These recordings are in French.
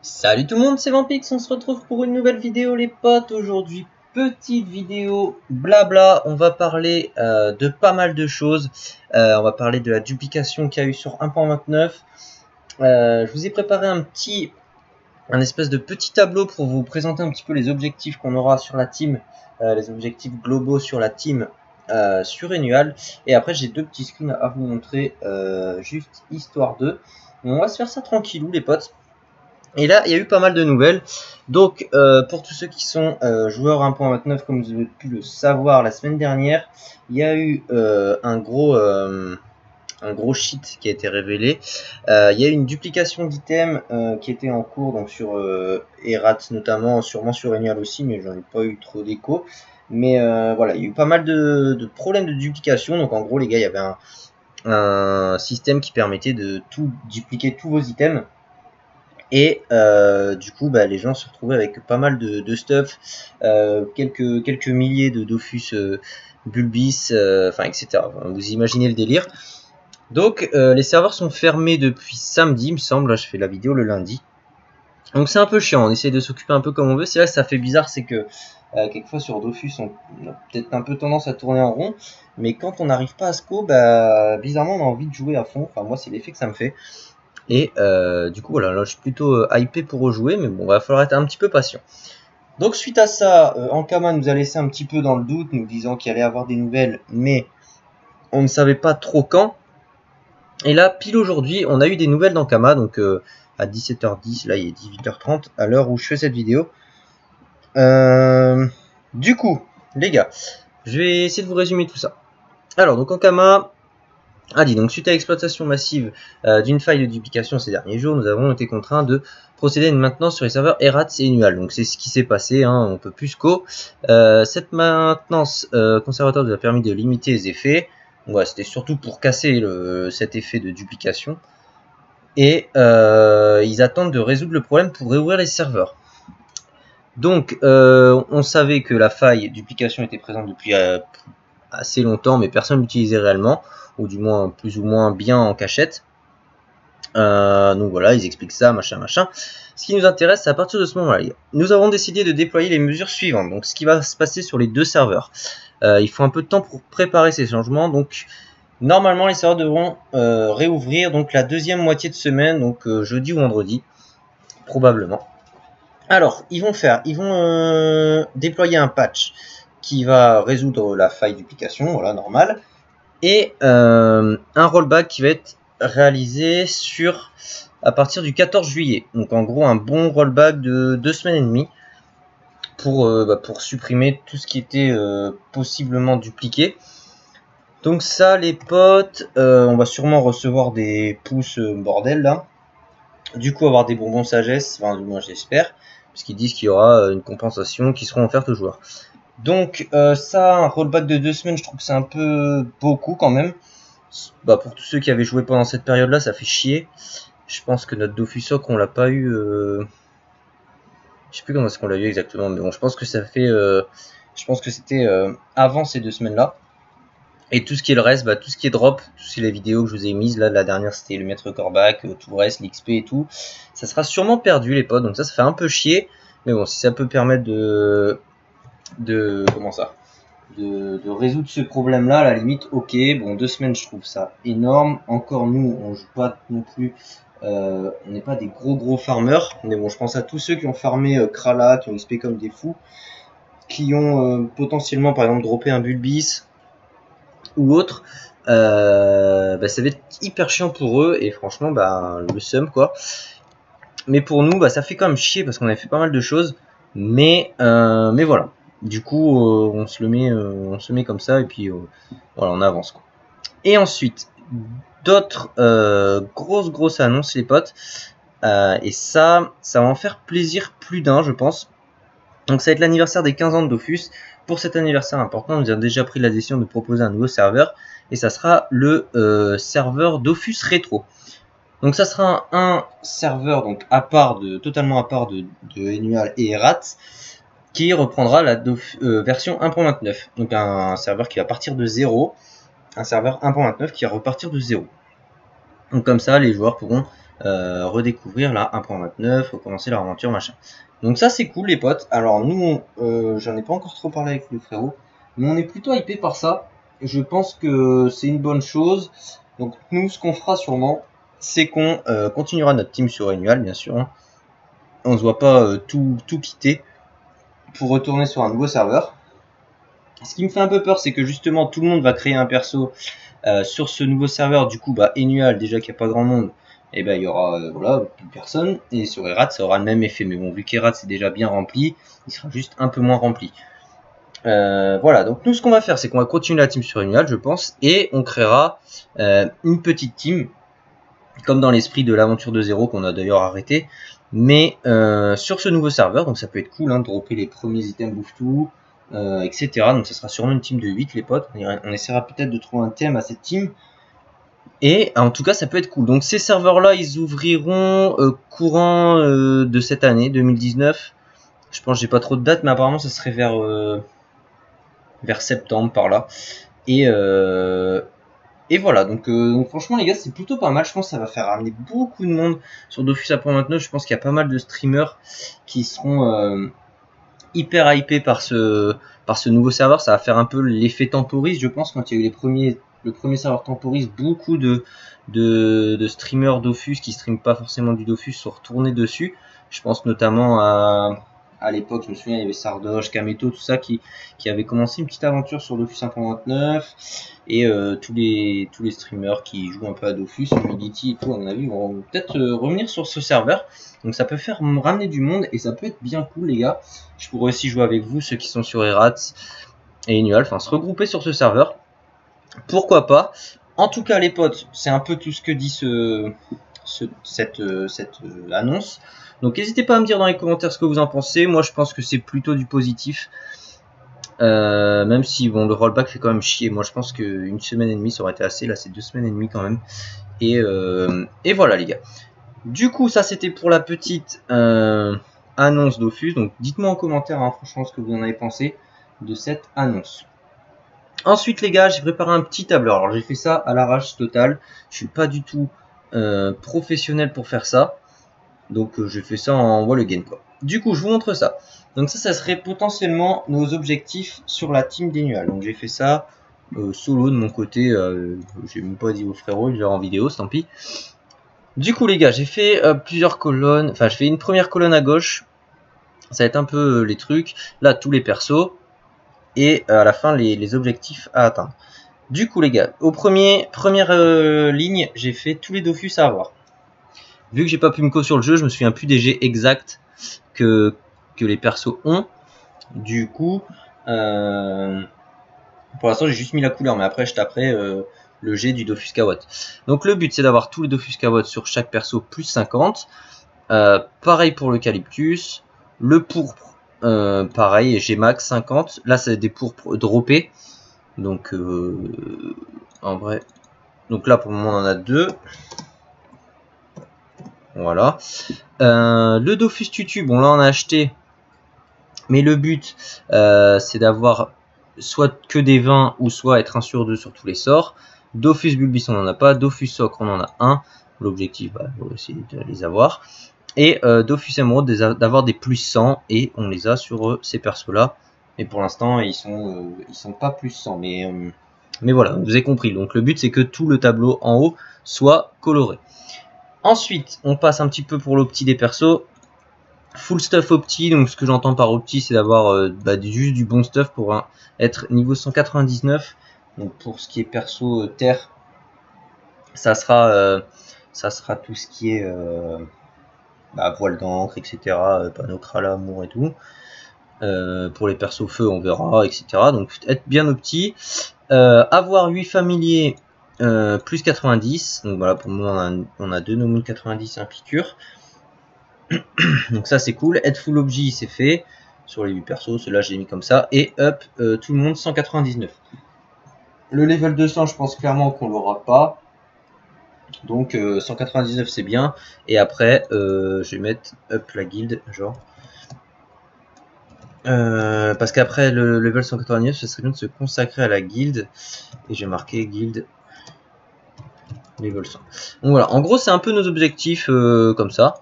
Salut tout le monde, c'est Vampix, on se retrouve pour une nouvelle vidéo les potes. Aujourd'hui, petite vidéo blabla, on va parler de pas mal de choses. On va parler de la duplication qu'il y a eu sur 1.29. Je vous ai préparé un espèce de petit tableau pour vous présenter un petit peu les objectifs qu'on aura sur la team, les objectifs globaux sur la team sur Annual. Et après j'ai deux petits screens à vous montrer, juste histoire de. On va se faire ça tranquillou les potes. Et là, il y a eu pas mal de nouvelles. Donc, pour tous ceux qui sont joueurs 1.29, comme vous avez pu le savoir la semaine dernière, il y a eu un gros cheat qui a été révélé. Il y a eu une duplication d'items qui était en cours, donc sur Erat notamment, sûrement sur Annual aussi, mais j'en ai pas eu trop d'écho. Mais voilà, il y a eu pas mal de problèmes de duplication. Donc, en gros, les gars, il y avait un système qui permettait de tout dupliquer tous vos items. Et du coup, les gens se retrouvaient avec pas mal de stuff, quelques milliers de Dofus Bulbis, etc. Vous imaginez le délire. Donc, les serveurs sont fermés depuis samedi, il me semble. Là, je fais la vidéo le lundi. Donc, c'est un peu chiant. On essaie de s'occuper un peu comme on veut. C'est là que ça fait bizarre, c'est que quelquefois sur Dofus, on a peut-être un peu tendance à tourner en rond. Mais quand on n'arrive pas à SCO, bizarrement, on a envie de jouer à fond. Enfin, moi, c'est l'effet que ça me fait. Et du coup voilà, là je suis plutôt hypé pour rejouer, mais bon, va falloir être un petit peu patient. Donc suite à ça, Ankama nous a laissé un petit peu dans le doute, nous disant qu'il allait y avoir des nouvelles, mais on ne savait pas trop quand. Et là, pile aujourd'hui, on a eu des nouvelles d'Ankama, donc à 17h10, là il est 18h30, à l'heure où je fais cette vidéo. Du coup, les gars, je vais essayer de vous résumer tout ça. Alors, donc Ankama a dit, donc suite à l'exploitation massive d'une faille de duplication ces derniers jours, nous avons été contraints de procéder à une maintenance sur les serveurs Erats et Annual. Donc c'est ce qui s'est passé, hein, on peut plus SCO. Cette maintenance conservateur nous a permis de limiter les effets. Voilà, c'était surtout pour casser cet effet de duplication. Et ils attendent de résoudre le problème pour réouvrir les serveurs. Donc on savait que la faille duplication était présente depuis assez longtemps, mais personne ne l'utilisait réellement, ou du moins plus ou moins bien en cachette. Donc voilà, ils expliquent ça, machin. Ce qui nous intéresse, c'est à partir de ce moment-là, nous avons décidé de déployer les mesures suivantes. Donc ce qui va se passer sur les deux serveurs. Il faut un peu de temps pour préparer ces changements. Donc normalement, les serveurs devront réouvrir donc la deuxième moitié de semaine, donc jeudi ou vendredi, probablement. Alors, ils vont déployer un patch qui va résoudre la faille duplication, voilà, normal, et un rollback qui va être réalisé à partir du 14 juillet. Donc en gros un bon rollback de 2 semaines et demie pour supprimer tout ce qui était possiblement dupliqué. Donc ça les potes, on va sûrement recevoir des pouces bordel là. Du coup avoir des bonbons sagesse, enfin du moins j'espère, puisqu'ils disent qu'il y aura une compensation qui sera offerte aux joueurs. Donc ça, un rollback de 2 semaines, je trouve que c'est un peu beaucoup quand même. Pour tous ceux qui avaient joué pendant cette période-là, ça fait chier. Je pense que notre Dofusok, on l'a pas eu. Je sais plus comment est-ce qu'on l'a eu exactement, mais bon, je pense que ça fait. Je pense que c'était avant ces 2 semaines-là. Et tout ce qui est le reste, tout ce qui est drop, toutes les vidéos que je vous ai mises, là, la dernière c'était le maître Corbac, tout le reste, l'XP et tout, ça sera sûrement perdu les potes, donc ça fait un peu chier. Mais bon, si ça peut permettre de résoudre ce problème là, à la limite, ok. Bon, 2 semaines je trouve ça énorme. Encore nous on joue pas non plus, on n'est pas des gros farmers, mais bon, je pense à tous ceux qui ont farmé Krala, qui ont XP comme des fous, qui ont potentiellement par exemple droppé un Bulbis ou autre. Ça va être hyper chiant pour eux, et franchement le seum quoi. Mais pour nous ça fait quand même chier parce qu'on a fait pas mal de choses, mais voilà. Du coup, on se le met comme ça, et puis voilà, on avance quoi. Et ensuite, d'autres grosses annonces les potes, et ça va en faire plaisir plus d'un, je pense. Donc ça va être l'anniversaire des 15 ans de Dofus. Pour cet anniversaire important, nous avons déjà pris la décision de proposer un nouveau serveur, et ça sera le serveur Dofus Rétro. Donc ça sera un serveur donc totalement à part de Annual et Erat, qui reprendra la version 1.29. Donc un serveur qui va partir de 0, un serveur 1.29 qui va repartir de 0. Donc comme ça, les joueurs pourront redécouvrir la 1.29, recommencer leur aventure, machin. Donc ça c'est cool les potes. Alors nous, j'en ai pas encore trop parlé avec le frérot, mais on est plutôt hypé par ça. Je pense que c'est une bonne chose. Donc nous, ce qu'on fera sûrement, c'est qu'on continuera notre team sur Annual, bien sûr. Hein. On se voit pas tout quitter pour retourner sur un nouveau serveur. Ce qui me fait un peu peur, c'est que justement tout le monde va créer un perso sur ce nouveau serveur. Du coup, Annual, déjà qu'il n'y a pas grand monde, et il y aura voilà, plus personne. Et sur Erat, ça aura le même effet. Mais bon, vu qu'Erat c'est déjà bien rempli, il sera juste un peu moins rempli. Voilà, donc nous ce qu'on va faire, c'est qu'on va continuer la team sur Annual, je pense, et on créera une petite team, comme dans l'esprit de l'aventure de zéro qu'on a d'ailleurs arrêté, mais sur ce nouveau serveur. Donc ça peut être cool, hein, de dropper les premiers items bouffe-tout, etc. Donc ça sera sûrement une team de 8 les potes. On essaiera peut-être de trouver un thème à cette team. Et en tout cas ça peut être cool. Donc ces serveurs là ils ouvriront courant de cette année 2019. Je pense que j'ai pas trop de date, mais apparemment ça serait vers septembre par là. Et voilà, donc franchement les gars c'est plutôt pas mal. Je pense que ça va faire ramener beaucoup de monde sur Dofus 1.29. Je pense qu'il y a pas mal de streamers qui seront hyper hypés par ce nouveau serveur. Ça va faire un peu l'effet temporise, je pense, quand il y a eu le premier serveur temporise. Beaucoup de streamers Dofus qui streament pas forcément du Dofus sont retournés dessus. Je pense notamment à l'époque, je me souviens, il y avait Sardoche, Kameto, tout ça qui avait commencé une petite aventure sur Dofus 1.29. Et tous les streamers qui jouent un peu à Dofus, Humidity et tout, à mon avis, vont peut-être revenir sur ce serveur. Donc ça peut faire ramener du monde et ça peut être bien cool les gars. Je pourrais aussi jouer avec vous, ceux qui sont sur Erats et Annual, enfin se regrouper sur ce serveur. Pourquoi pas. En tout cas les potes, c'est un peu tout ce que dit cette annonce. Donc n'hésitez pas à me dire dans les commentaires ce que vous en pensez. Moi je pense que c'est plutôt du positif. Même si bon, le rollback fait quand même chier. Moi je pense qu'une semaine et demie ça aurait été assez. Là c'est 2 semaines et demie quand même. Et voilà les gars. Du coup ça c'était pour la petite annonce Dofus. Donc dites-moi en commentaire hein, franchement ce que vous en avez pensé de cette annonce. Ensuite les gars, j'ai préparé un petit tableur. Alors j'ai fait ça à l'arrache totale. Je suis pas du tout professionnel pour faire ça. Donc j'ai fait ça en wall again quoi. Du coup je vous montre ça. Donc ça serait potentiellement nos objectifs sur la team d'Annual. Donc j'ai fait ça solo de mon côté. J'ai même pas dit au frérot, il verra en vidéo, tant pis. Du coup les gars, j'ai fait plusieurs colonnes. Enfin je fais une première colonne à gauche. Ça va être un peu les trucs. Là tous les persos. Et à la fin les objectifs à atteindre. Du coup les gars, première ligne, j'ai fait tous les Dofus à avoir. Vu que j'ai pas pu me co sur le jeu, je me souviens plus des jets exacts que les persos ont. Du coup, pour l'instant j'ai juste mis la couleur, mais après je taperai le jet du Dofus Kawat. Donc le but c'est d'avoir tous les Dofus Kawat sur chaque perso plus 50. Pareil pour l'eucalyptus. Le pourpre, pareil, j'ai max 50. Là c'est des pourpres droppés. Donc en vrai. Donc là pour le moment on en a 2. Voilà. Le Dofus Tutu, bon là on a acheté. Mais le but c'est d'avoir soit que des 20 ou soit être 1 sur 2 sur tous les sorts. Dofus Bulbis on n'en a pas. Dofus Ocre on en a un. L'objectif on va essayer de les avoir. Et Dofus Emerald d'avoir des plus 100 et on les a sur ces persos là. Mais pour l'instant ils sont pas plus 100. Mais voilà, vous avez compris. Donc le but c'est que tout le tableau en haut soit coloré. Ensuite, on passe un petit peu pour l'opti des persos. Full stuff opti, donc ce que j'entends par opti, c'est d'avoir juste du bon stuff pour être niveau 199. Donc pour ce qui est perso terre, ça sera tout ce qui est voile d'encre, etc. Panneau Krala, amour et tout. Pour les persos feu, on verra, etc. Donc être bien opti. Avoir 8 familiers. Plus 90, donc voilà, pour le moment on a 2 Nomoon 90 et un piqûre. Donc ça c'est cool. Être full objet c'est fait sur les 8 persos, ceux-là je l'ai mis comme ça. Et up tout le monde 199. Le level 200 je pense clairement qu'on l'aura pas. Donc 199 c'est bien. Et après je vais mettre up la guilde genre. Parce qu'après le level 199 ce serait bien de se consacrer à la guilde. Et j'ai marqué guilde Level 100. Donc voilà, en gros c'est un peu nos objectifs comme ça.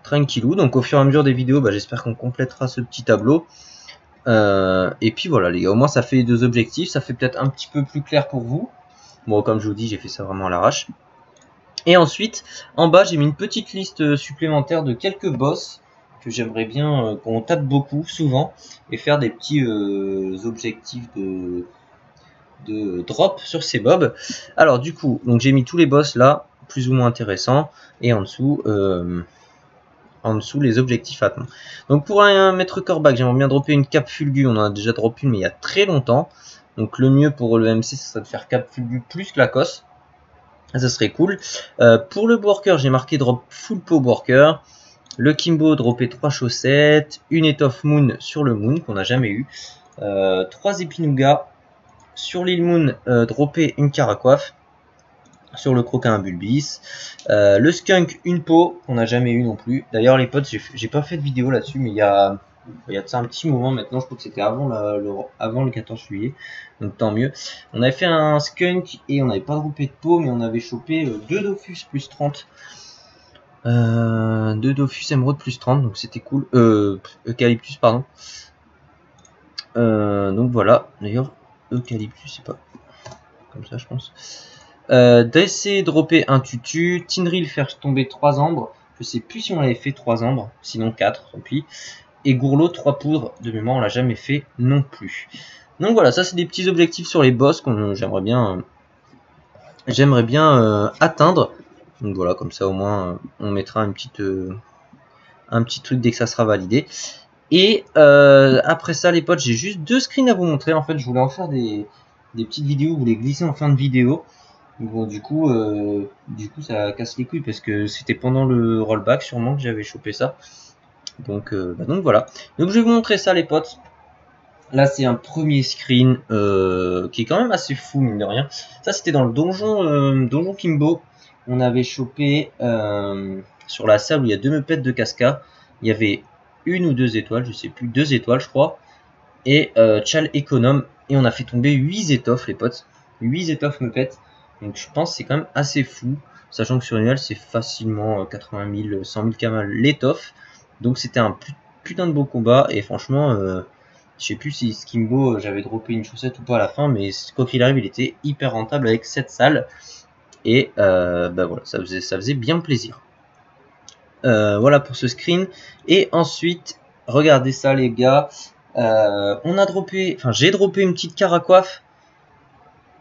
Tranquillou, donc au fur et à mesure des vidéos, bah, j'espère qu'on complétera ce petit tableau. Et puis voilà les gars, au moins ça fait les 2 objectifs, ça fait peut-être un petit peu plus clair pour vous. Bon, comme je vous dis, j'ai fait ça vraiment à l'arrache. Et ensuite, en bas, j'ai mis une petite liste supplémentaire de quelques boss que j'aimerais bien qu'on tape beaucoup, souvent, et faire des petits objectifs de drop sur ces mobs. Alors du coup, donc j'ai mis tous les boss là, plus ou moins intéressants, et en dessous les objectifs à atteindre. Donc pour un maître Corbac, j'aimerais bien dropper une cape Fulgu, on en a déjà droppé une mais il y a très longtemps. Donc le mieux pour le MC, ce serait de faire cape Fulgu plus que la cosse. Ça serait cool. Pour le worker, j'ai marqué drop full pow worker. Le Kimbo, dropper 3 chaussettes. Une étoffe moon sur le moon qu'on n'a jamais eu. 3 épinougas. Sur l'île moon, dropper une caracoiffe. Sur le croquin, un bulbis. Le skunk, une peau qu'on n'a jamais eu non plus. D'ailleurs, les potes, j'ai pas fait de vidéo là-dessus, mais il y a de ça un petit moment maintenant, je crois que c'était avant le 14 juillet, donc tant mieux. On avait fait un skunk et on n'avait pas droppé de peau, mais on avait chopé 2 Dofus plus 30. 2 Dofus émeraude plus 30, donc c'était cool. Eucalyptus, pardon. Donc voilà, d'ailleurs, Eucalyptus, c'est pas comme ça, je pense. D'essayer de dropper un tutu, Tinril faire tomber 3 ambres. Je sais plus si on avait fait 3 ambres, sinon 4, tant pis. Et Gourlot 3 poudres, de mémoire on l'a jamais fait non plus. Donc voilà, ça c'est des petits objectifs sur les boss que j'aimerais bien atteindre. Donc voilà, comme ça au moins on mettra un petit truc dès que ça sera validé. Et après ça les potes, j'ai juste 2 screens à vous montrer. En fait je voulais en faire des petites vidéos, vous les glisser en fin de vidéo. Bon, du coup ça casse les couilles parce que c'était pendant le rollback sûrement que j'avais chopé ça. Donc voilà. Donc je vais vous montrer ça les potes. Là c'est un premier screen qui est quand même assez fou mine de rien. Ça c'était dans le donjon Kimbo. On avait chopé sur la sable où il y a 2 meupettes de casca. Il y avait 1 ou 2 étoiles, je sais plus, 2 étoiles je crois. Et Chal Econome. Et on a fait tomber 8 étoffes les potes. 8 étoffes meupettes. Donc je pense que c'est quand même assez fou. Sachant que sur Annual c'est facilement 80 000, 100 000 kamal l'étoffe. Donc c'était un putain de beau combat. Et franchement, je sais plus si Skimbo j'avais droppé une chaussette ou pas à la fin. Mais quoi qu'il arrive, il était hyper rentable avec 7 salles. Et voilà, ça faisait bien plaisir. Voilà pour ce screen. Et ensuite, regardez ça les gars. J'ai droppé une petite caracoiffe.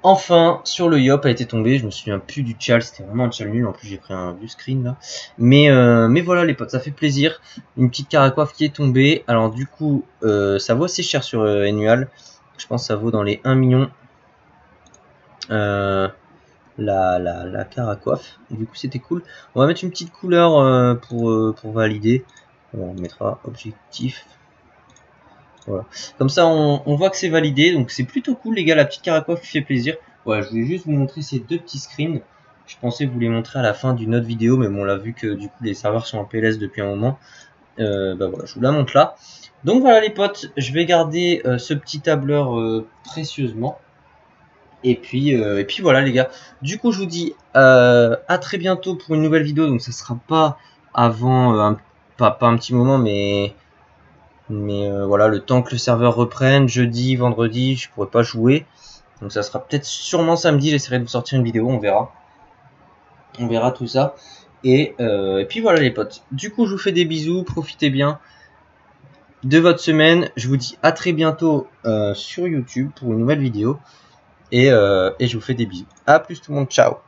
Enfin, sur le Yop a été tombé, je me souviens plus du Tchal, c'était vraiment un Tchal nul, en plus j'ai pris un vieux screen là. Mais voilà les potes, ça fait plaisir, une petite caracoiffe qui est tombée. Alors du coup, ça vaut assez cher sur Annual, je pense que ça vaut dans les 1 million la caracoiffe. Du coup c'était cool. On va mettre une petite couleur pour valider, on mettra objectif. Voilà. Comme ça on voit que c'est validé, donc c'est plutôt cool les gars, la petite caracoiffe fait plaisir. Voilà, je voulais juste vous montrer ces 2 petits screens. Je pensais vous les montrer à la fin d'une autre vidéo, mais bon, on l'a vu que du coup les serveurs sont en PLS depuis un moment. Voilà, je vous la montre là. Donc voilà les potes, je vais garder ce petit tableur précieusement. Et puis voilà les gars. Du coup je vous dis à très bientôt pour une nouvelle vidéo. Donc ça sera pas avant pas un petit moment, mais voilà, le temps que le serveur reprenne, jeudi, vendredi, je pourrais pas jouer. Donc ça sera peut-être sûrement samedi, j'essaierai de vous sortir une vidéo, on verra. On verra tout ça. Et puis voilà les potes. Du coup je vous fais des bisous, profitez bien de votre semaine. Je vous dis à très bientôt sur YouTube pour une nouvelle vidéo. Et je vous fais des bisous. A plus tout le monde, ciao.